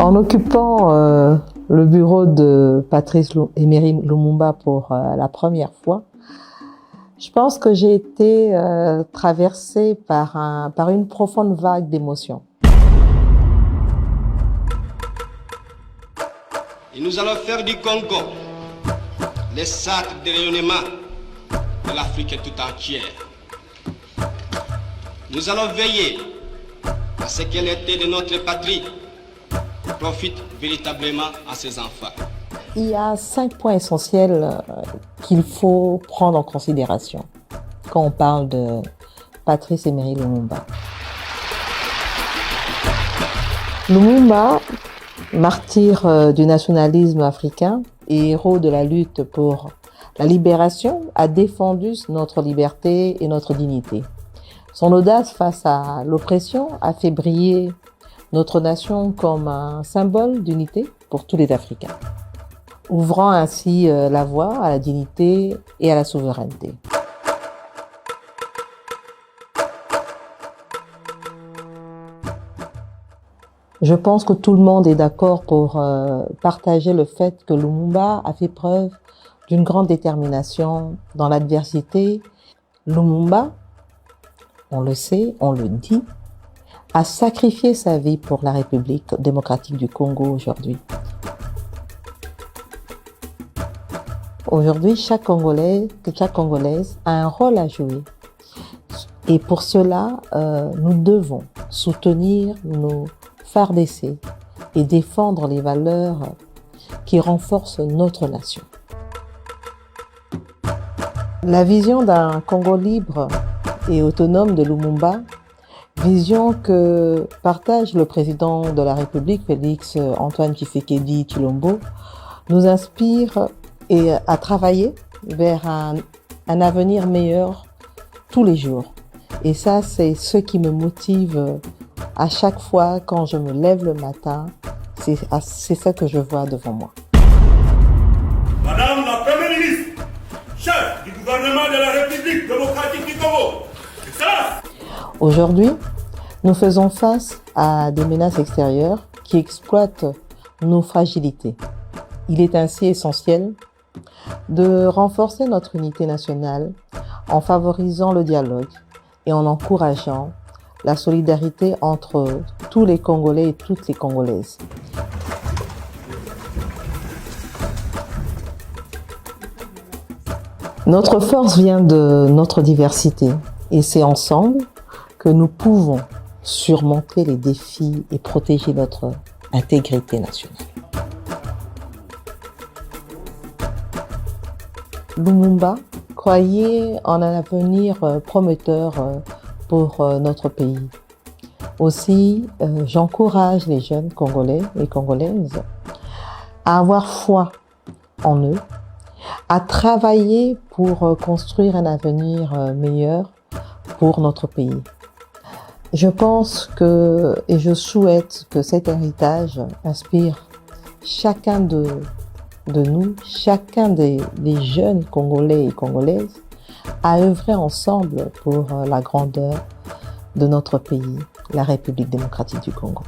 En occupant le bureau de Patrice Emery Lumumba pour la première fois, je pense que j'ai été traversée par une profonde vague d'émotions. Et nous allons faire du Congo les sacres de rayonnement de l'Afrique tout entière. Nous allons veiller à ce que l'été de notre patrie profite véritablement à ses enfants. Il y a 5 points essentiels qu'il faut prendre en considération quand on parle de Patrice Emery Lumumba. Lumumba, martyr du nationalisme africain et héros de la lutte pour la libération, a défendu notre liberté et notre dignité. Son audace face à l'oppression a fait briller notre nation comme un symbole d'unité pour tous les Africains, ouvrant ainsi la voie à la dignité et à la souveraineté. Je pense que tout le monde est d'accord pour partager le fait que Lumumba a fait preuve d'une grande détermination dans l'adversité. Lumumba, on le sait, on le dit, a sacrifié sa vie pour la République démocratique du Congo aujourd'hui. Aujourd'hui, chaque Congolais, chaque Congolaise a un rôle à jouer. Et pour cela, nous devons soutenir nos FARDC et défendre les valeurs qui renforcent notre nation. La vision d'un Congo libre et autonome de Lumumba, vision que partage le président de la République, Félix Antoine Tshisekedi Tshilombo, nous inspire à travailler vers un avenir meilleur tous les jours. Et ça, c'est ce qui me motive à chaque fois quand je me lève le matin. C'est ça que je vois devant moi. Madame la Première ministre, chef du gouvernement de la République démocratique du Congo, Excellence! Aujourd'hui, nous faisons face à des menaces extérieures qui exploitent nos fragilités. Il est ainsi essentiel de renforcer notre unité nationale en favorisant le dialogue et en encourageant la solidarité entre tous les Congolais et toutes les Congolaises. Notre force vient de notre diversité et c'est ensemble que nous pouvons surmonter les défis et protéger notre intégrité nationale. Lumumba croyait en un avenir prometteur pour notre pays. Aussi, j'encourage les jeunes Congolais et Congolaises à avoir foi en eux, à travailler pour construire un avenir meilleur pour notre pays. Je pense et je souhaite que cet héritage inspire chacun de nous, chacun des jeunes Congolais et Congolaises, à œuvrer ensemble pour la grandeur de notre pays, la République démocratique du Congo.